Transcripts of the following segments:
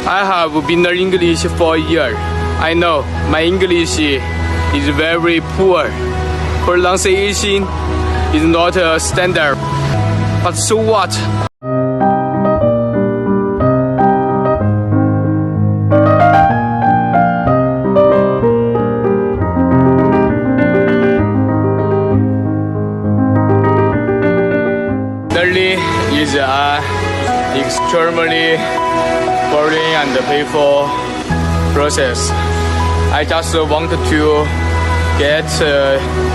I have been learning English for a year. I know my English is very poor. Pronunciation is not a standard. But so what? Learning is an extremely boring and painful process. I just want to get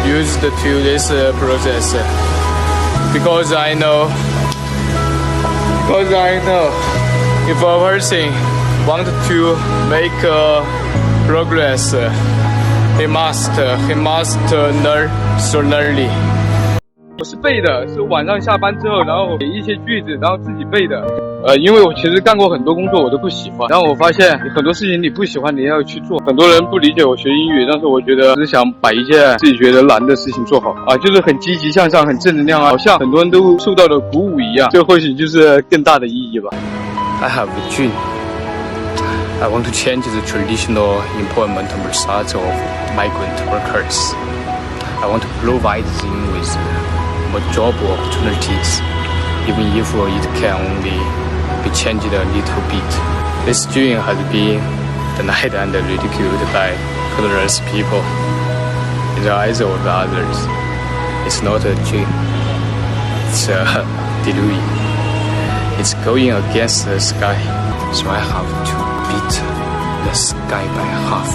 used to this process because I know if a person wants to make progress, he must learn thoroughly. 我是背的，是晚上下班之后，然后给一些句子，然后自己背的。因为我其实干过很多工作，我都不喜欢。然后我发现很多事情你不喜欢，你要去做。很多人不理解我学英语，但是我觉得只想把一件自己觉得难的事情做好啊，就是很积极向上，很正能量啊，好像很多人都受到了鼓舞一样。这或许就是更大的意义吧。I have a dream. I want to change the traditional employment methods of migrant workers. I want to provide them with more job opportunities, even if it can only be changed a little bit. This dream has been denied and ridiculed by countless people in the eyes of the others. It's not a dream, it's a delusion. It's going against the sky, so I have to beat the sky by half.